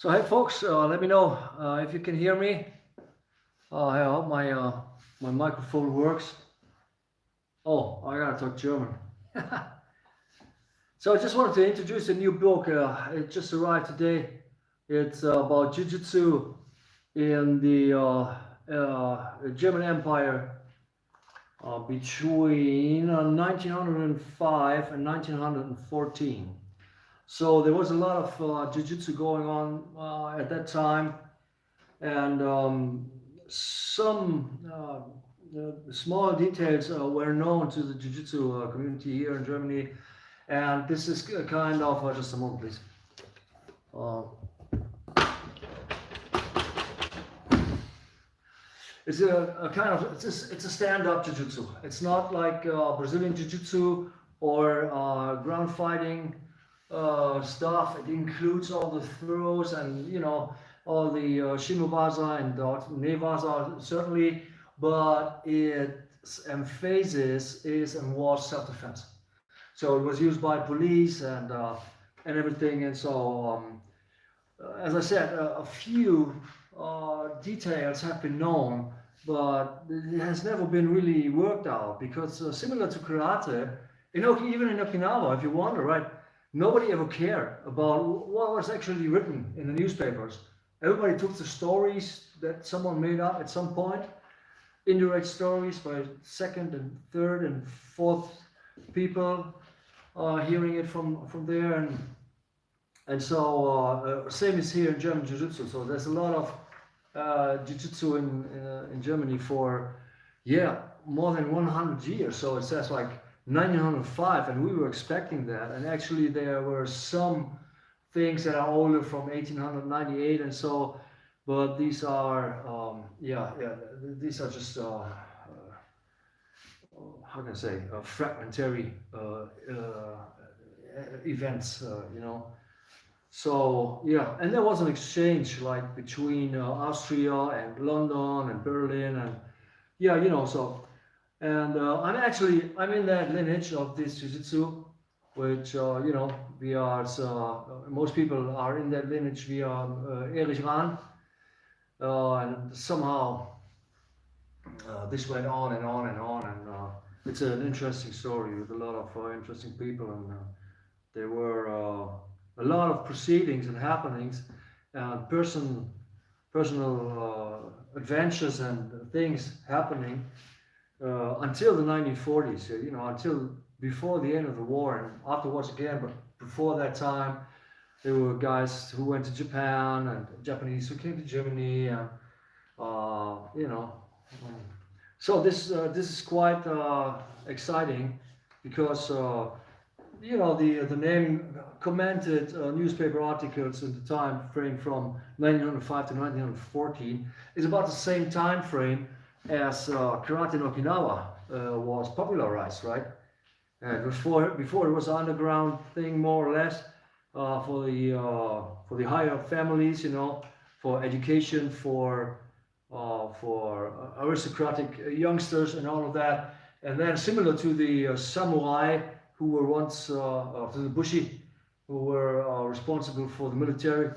So hey folks, let me know if you can hear me. I hope my microphone works. Oh, I gotta talk German. So I just wanted to introduce a new book. It just arrived today. It's about Jiu-jitsu in the German Empire between 1905 and 1914. So there was a lot of Jiu-jitsu going on at that time, and some small details were known to the jiu-jitsu community here in Germany, and this is kind of just a moment, please. Uh, it's a kind of it's a stand-up jiu-jitsu. It's not like Brazilian jiu-jitsu or ground fighting stuff. It includes all the throws and all the shimobaza and nevaza certainly, but its emphasis is and was self-defense. So it was used by police and everything. And so, as I said, a few details have been known, but it has never been really worked out because similar to karate, even in Okinawa, if you wonder, right? Nobody ever cared about what was actually written in the newspapers. Everybody took the stories that someone made up at some point, indirect stories by second and third and fourth people hearing it from there, and so same is here in German Jiu-Jitsu. So there's a lot of Jiu-Jitsu in Germany for more than 100 years. So it says like 1905, and we were expecting that, and actually there were some things that are older from 1898 and so, but these are these are just how can I say fragmentary events, so and there was an exchange like between Austria and London and Berlin, and so. And I'm in that lineage of this jiu-jitsu, which, we are, most people are in that lineage via Erich Rahn. And somehow this went on and on and on. And it's an interesting story with a lot of interesting people. And there were a lot of proceedings and happenings, personal adventures and things happening. Until the 1940s, until before the end of the war, and afterwards again, but before that time, there were guys who went to Japan and Japanese who came to Germany, and So this is quite exciting because the name commented newspaper articles in the time frame from 1905 to 1914 is about the same time frame as karate in Okinawa was popularized, right? And before it was an underground thing, more or less, for the higher families, for education, for aristocratic youngsters and all of that. And then similar to the samurai who were once to the bushi, who were responsible for the military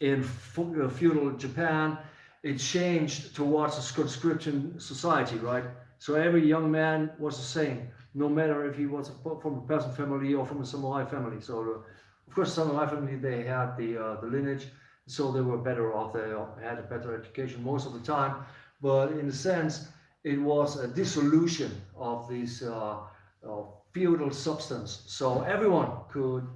in feudal Japan. It changed towards a conscription society, right? So every young man was the same, no matter if he was from a peasant family or from a samurai family. So, of course, samurai family, they had the lineage, so they were better off. They had a better education most of the time. But in a sense, it was a dissolution of this feudal substance. So everyone could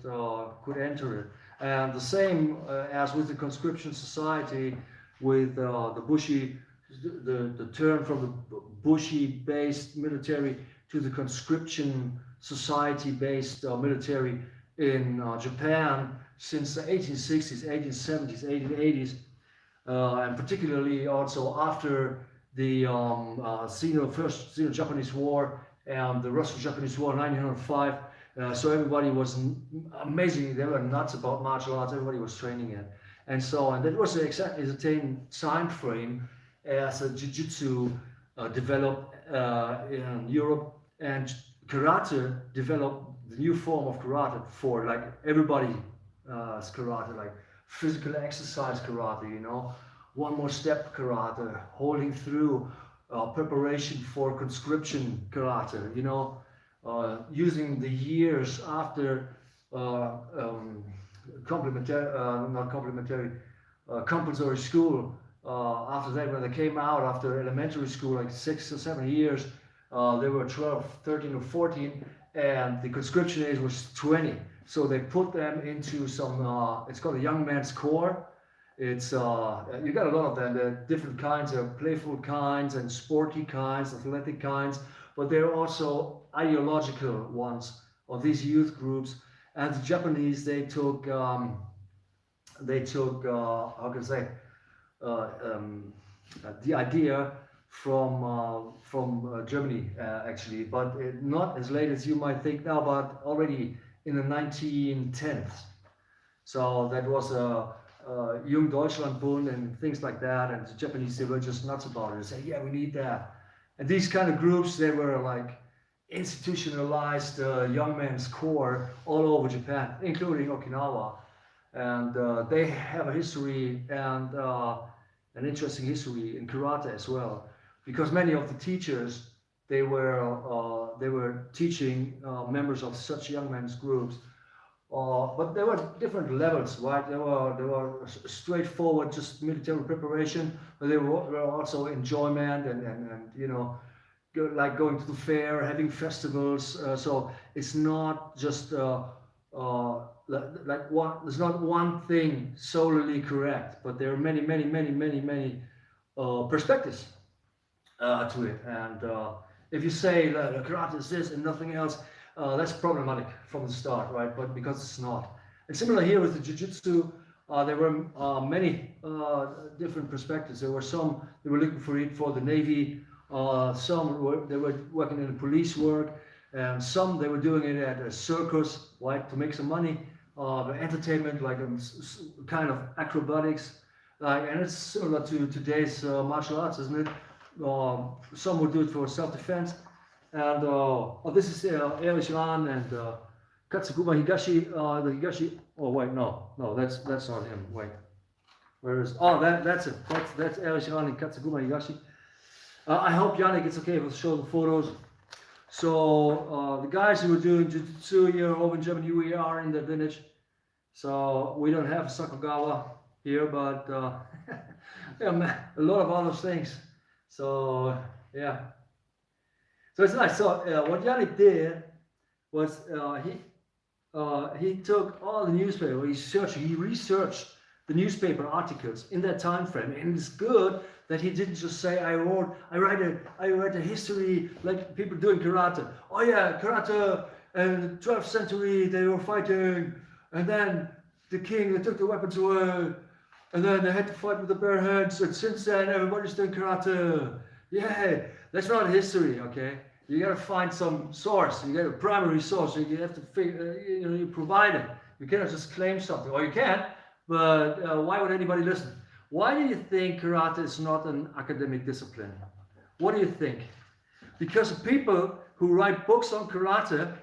enter it, and the same as with the conscription society. With the bushi, the turn from the bushi-based military to the conscription society-based military in Japan since the 1860s, 1870s, 1880s, and particularly also after the first Sino-Japanese War and the Russo-Japanese War, 1905. So everybody was amazing. They were nuts about martial arts. Everybody was training it. And that was exactly the same time frame as jiu-jitsu developed in Europe, and karate developed the new form of karate for like everybody's karate, like physical exercise karate, you know, one more step karate, holding through, preparation for conscription karate, you know, using the years after compulsory school. After that, when they came out after elementary school, like 6 or 7 years, they were 12, 13 or 14, and the conscription age was 20. So they put them into some, it's called a young man's corps. It's, you got a lot of them, there are different kinds of playful kinds and sporty kinds, athletic kinds, but there are also ideological ones of these youth groups. And the Japanese, they took how can I say, the idea from Germany, actually, but not as late as you might think now, but already in the 1910s. So that was a Jung Deutschlandbund and things like that, and the Japanese, they were just nuts about it. They said, yeah, we need that. And these kind of groups, they were like institutionalized young men's corps all over Japan, including Okinawa. And they have a history and an interesting history in karate as well, because many of the teachers, they were teaching members of such young men's groups. But there were different levels, right? There were straightforward, just military preparation, but there were also enjoyment and you know, like going to the fair, having festivals. So it's not just like one. There's not one thing solely correct, but there are many perspectives to it. And if you say that karate is this and nothing else, that's problematic from the start, right? But because it's not. And similar here with the jiu-jitsu, there were many different perspectives. There were some, they were looking for it for the Navy, some they were working in the police work, and some they were doing it at a circus, right, to make some money, entertainment, like kind of acrobatics, like, and it's similar to today's martial arts, isn't it? Some would do it for self-defense. And this is Erich Rahn and Katsuguma Higashi. The Higashi. Oh wait, no, that's not him. Wait, where is? Oh, that's it. That's Erich Rahn and Katsuguma Higashi. I hope Yannick, it's okay if I show the photos. So the guys who were doing jiu-jitsu here over in Germany, we are in the village. So we don't have Sakogawa here, but yeah, a lot of other things. So yeah. So it's nice. So what Yannick did was he took all the newspaper, he researched the newspaper articles in that time frame, and it's good that he didn't just say I write a history like people doing karate. Oh yeah, karate in the 12th century they were fighting, and then the king, they took the weapons away, and then they had to fight with the bare hands, and since then everybody's doing karate. Yeah, that's not history, okay? You got to find some source. You got a primary source. You have to figure, you provide it. You cannot just claim something, or you can, but why would anybody listen? Why do you think karate is not an academic discipline? What do you think? Because the people who write books on karate,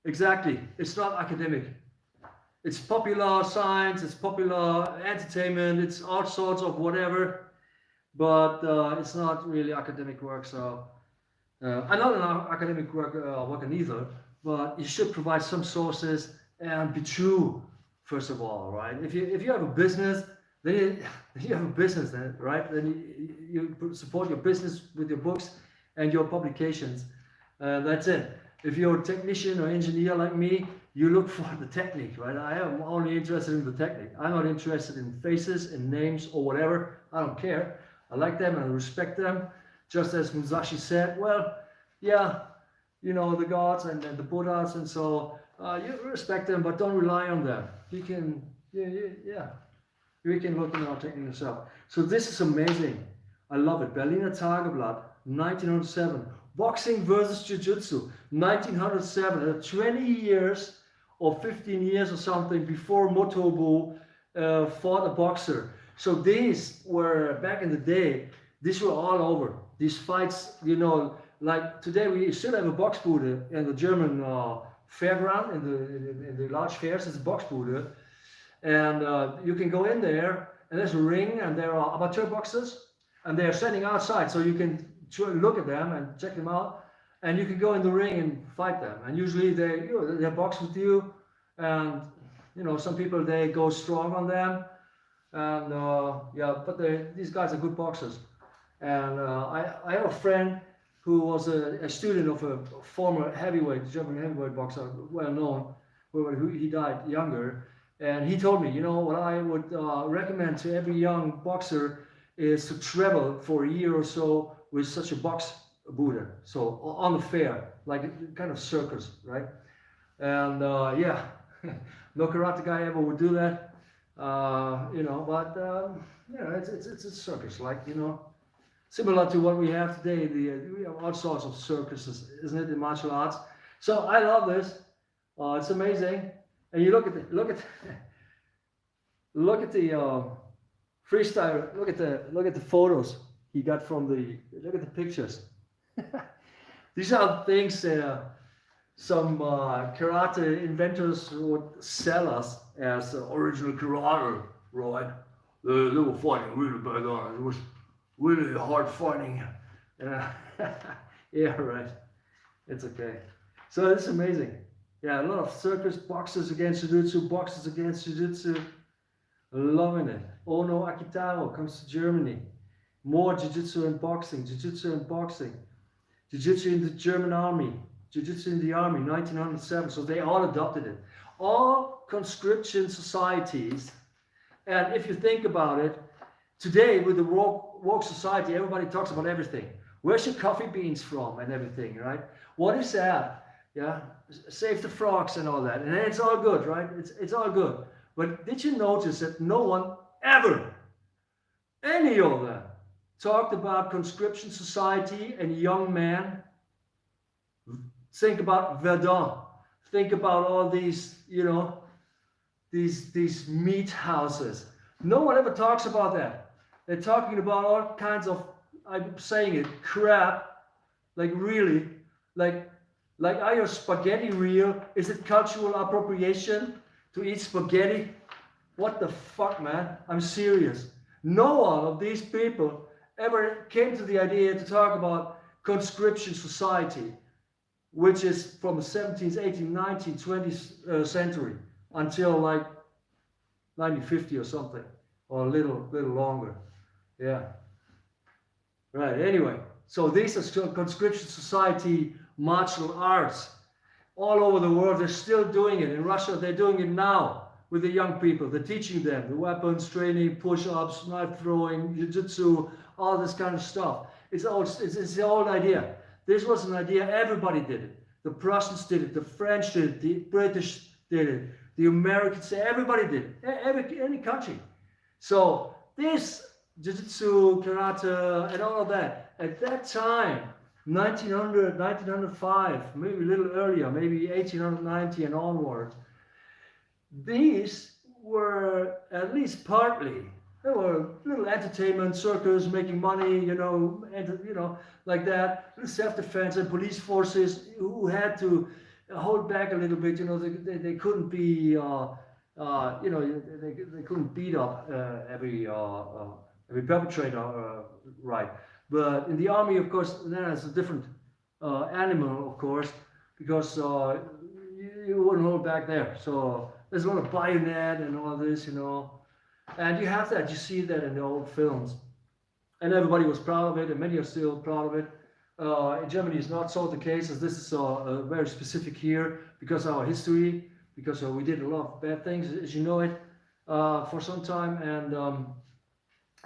exactly, it's not academic. It's popular science, it's popular entertainment, it's all sorts of whatever, but it's not really academic work. So I'm not an academic worker neither, but you should provide some sources and be true, first of all, right? If you have a business, then you have a business, then, right? Then you support your business with your books and your publications. That's it. If you're a technician or engineer like me, you look for the technique, right? I am only interested in the technique. I'm not interested in faces and names or whatever. I don't care. I like them and I respect them. Just as Musashi said, well, yeah, you know, the gods and the Buddhas, and so you respect them, but don't rely on them. You can, yeah. You can look in our technique yourself. So this is amazing. I love it. Berliner Tageblatt, 1907. Boxing versus Jiu-Jitsu, 1907. 20 years or 15 years or something before Motobu fought a boxer. So these were, back in the day, these were all over. These fights, you know, like today we still have a Boxbude in the German fairground, in the large fairs, it's a Boxbude. and you can go in there, and there's a ring, and there are amateur boxers, and they're standing outside, so you can look at them and check them out, and you can go in the ring and fight them. And usually they box with you, and some people, they go strong on them, and but these guys are good boxers. And I have a friend who was a student of a former German heavyweight boxer, well known, who he died younger. And he told me, what I would recommend to every young boxer is to travel for a year or so with such a box Buddha. So on the fair, like a kind of circus, right? And no karate guy ever would do that, but it's a circus, like, similar to what we have today. We have all sorts of circuses, isn't it, in martial arts? So I love this. It's amazing. And you look at the freestyle. Look at the photos he got from look at the pictures. These are things some karate inventors would sell us as original karate, right? They were fighting really bad on. It was really hard fighting. Yeah, right. It's okay. So it's amazing. Yeah, a lot of circus, boxers against jiu-jitsu, boxers against jiu-jitsu. Loving it. Ono Akitaro comes to Germany. More jiu-jitsu and boxing, jiu-jitsu and boxing. Jiu-jitsu in the German army, jiu-jitsu in the army, 1907. So they all adopted it. All conscription societies. And if you think about it, today with the woke society, everybody talks about everything. Where's your coffee beans from and everything, right? What is that? Yeah, save the frogs and all that. And it's all good, right? It's all good. But did you notice that no one ever, any of them, talked about conscription society and young men? Think about Verdun. Think about all these, these meat houses. No one ever talks about that. They're talking about all kinds of, I'm saying it, crap. Like really, like are your spaghetti real? Is it cultural appropriation to eat spaghetti? What the fuck, man? I'm serious. No one of these people ever came to the idea to talk about conscription society, which is from the 17th, 18th, 19th, 20th century until like 1950 or something, or a little longer. Yeah. Right, anyway. So these are conscription society martial arts. All over the world, they're still doing it. In Russia, they're doing it now with the young people. They're teaching them the weapons, training, push-ups, knife throwing, jiu-jitsu, all this kind of stuff. It's the old idea. This was an idea, everybody did it. The Prussians did it, the French did it, the British did it, the Americans, everybody did it, any country. So this jiu-jitsu, karate, and all of that, at that time, 1900, 1905, maybe a little earlier, maybe 1890 and onward, these were at least partly, there were little entertainment, circus, making money, like that, little self-defense and police forces who had to hold back a little bit, they couldn't be, they couldn't beat up every perpetrator, right? But in the army, of course, then it's a different animal, of course, because you wouldn't hold back there. So there's a lot of bayonet and all this, and you have that. You see that in the old films, and everybody was proud of it, and many are still proud of it. In Germany, it's not so the case, as this is very specific here because of our history, because we did a lot of bad things, as you know it, for some time, and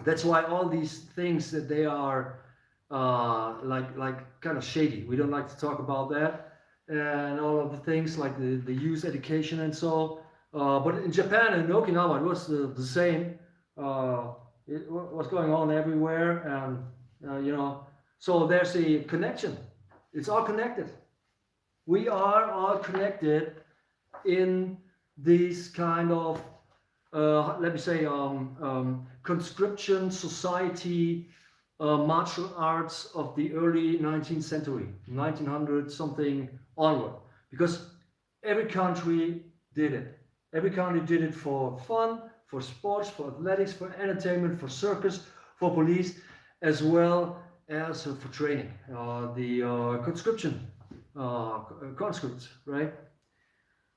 that's why all these things that they are like kind of shady. We don't like to talk about that, and all of the things like the youth education and so. But in Japan and Okinawa, it was the same. It was going on everywhere, and so there's a connection. It's all connected. We are all connected in these kind of let me say conscription society martial arts of the early 19th century, 1900 something onward, because every country did it. Every country did it for fun, for sports, for athletics, for entertainment, for circus, for police, as well as for training. The conscription, conscripts, right?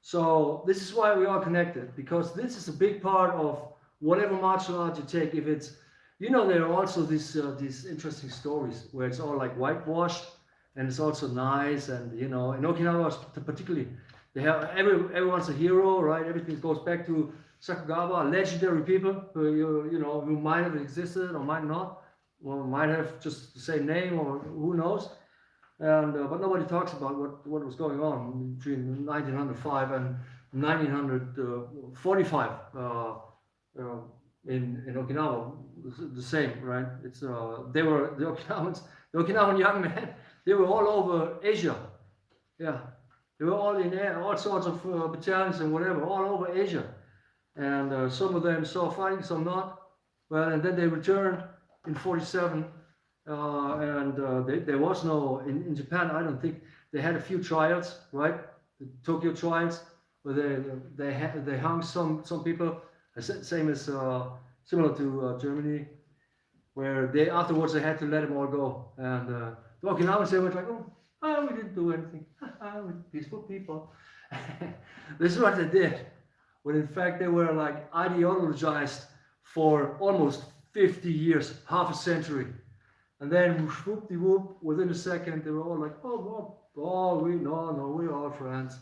So this is why we are connected, because this is a big part of whatever martial art you take. If it's, there are also these interesting stories where it's all like whitewashed, and it's also nice, and in Okinawa particularly, they have everyone's a hero, right? Everything goes back to Sakugawa, legendary people who might have existed or might not, or might have just the same name, or who knows. And but nobody talks about what was going on between 1905 and 1945 in Okinawa. The same, right? It's they were the Okinawan young men. They were all over Asia. Yeah, they were all in all sorts of battalions and whatever, all over Asia. And some of them saw fighting, some not. Well, and then they returned in 47. There was no, in Japan, I don't think, they had a few trials, right? The Tokyo trials, where they hung some people, same as, similar to Germany, where afterwards they had to let them all go. And the Okinawans, they were like, oh, we didn't do anything. We're peaceful people. This is what they did. When in fact they were like ideologized for almost 50 years, half a century. And then whoop-de-whoop, within a second, they were all like, no, we're all friends.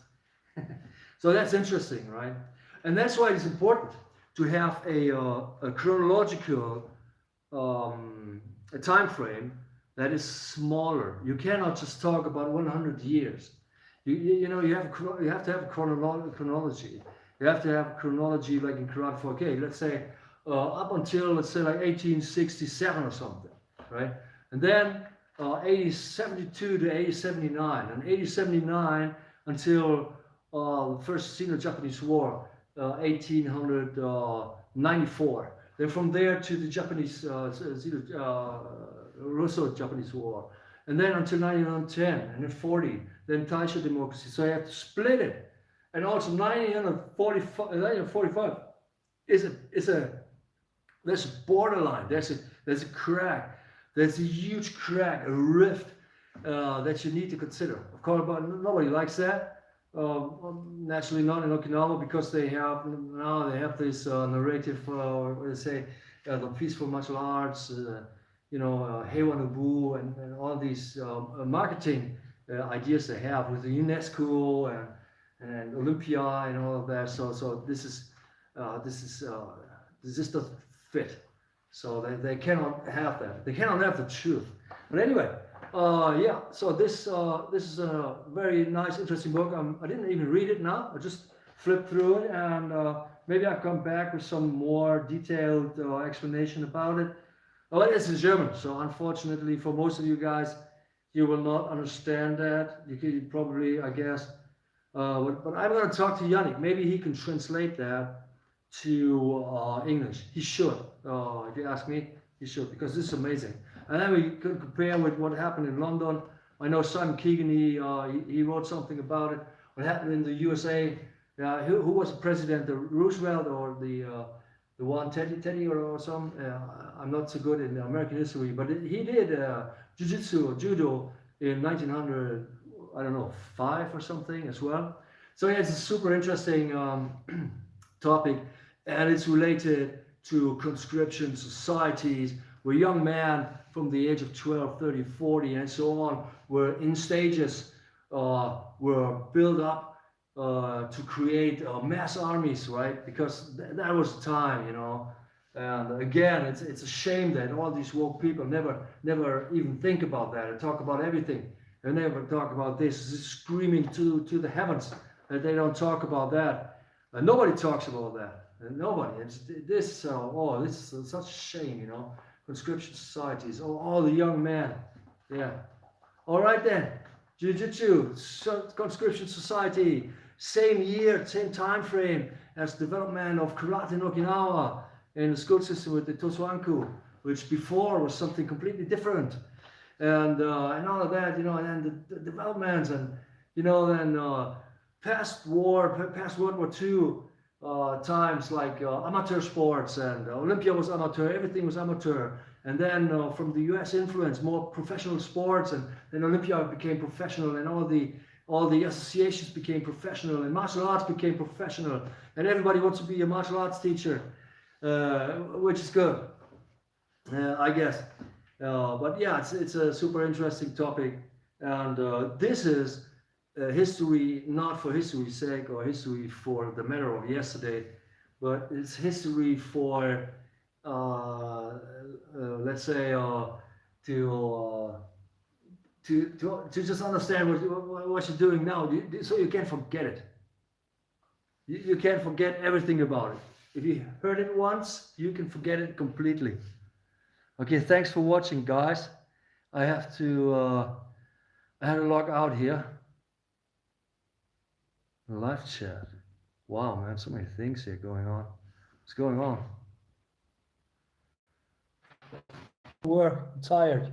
So that's interesting, right? And that's why it's important to have a chronological a time frame that is smaller. You cannot just talk about 100 years. You have to have a chronology. You have to have chronology like in karate 4K. Let's say up until, let's say, like 1867 or something, right? And then 1872 to 1879, and 1879 until the first Sino-Japanese War, 1894. Then from there to the Japanese Russo-Japanese War, and then until 1910, and then 40, then Taisho democracy. So you have to split it. And also 1945 there's a borderline, there's a crack, there's a huge crack, a rift that you need to consider. Of course, but nobody likes that. Naturally not in Okinawa, because they have this narrative, where they say the peaceful martial arts, Heiwa no Bu, and all these marketing ideas they have with the UNESCO and Olympia and all of that. So this just doesn't fit. So they cannot have that. They cannot have the truth. But anyway, so this is a very nice, interesting book. I didn't even read it now. I just flipped through it, and maybe I'll come back with some more detailed explanation about it. Well, it's in German, so unfortunately for most of you guys, you will not understand that. You could probably, I guess, but I'm going to talk to Yannick. Maybe he can translate that to English. He should. If you ask me, he should, because this is amazing. And then we could compare with what happened in London. I know Simon Keegan, he wrote something about it. What happened in the USA? Who was the president? The Roosevelt or the one Teddy or some? I'm not so good in American history, but he did jiu-jitsu or judo in 1900, I don't know, 5 or something as well. So yeah, it's a super interesting topic, and it's related to conscription societies where young men from the age of 12, 30, 40, and so on were in stages, were built up to create mass armies, right? Because that was the time, And again, it's a shame that all these woke people never even think about that and talk about everything. They never talk about this. It's screaming to the heavens that they don't talk about that. Nobody talks about that. Nobody. This is such a shame, Conscription societies. All the young men. Yeah. All right then. Jiu-jitsu, conscription society. Same year, same time frame as development of karate in Okinawa and the school system with the Tosoanku, which before was something completely different. And all of that, and then the developments, and then past World War II, times like amateur sports, and Olympia was amateur, everything was amateur. And then from the US influence, more professional sports, and then Olympia became professional, and all the associations became professional, and martial arts became professional, and everybody wants to be a martial arts teacher, which is good, I guess. But yeah, it's a super interesting topic, and this is history not for history's sake or history for the matter of yesterday, but it's history for let's say to to just understand what you're doing now, so you can't forget it. You can't forget everything about it. If you heard it once, you can forget it completely. Okay, thanks for watching, guys. I have to log out here. Live chat. Wow, man, so many things here going on. What's going on? We're tired.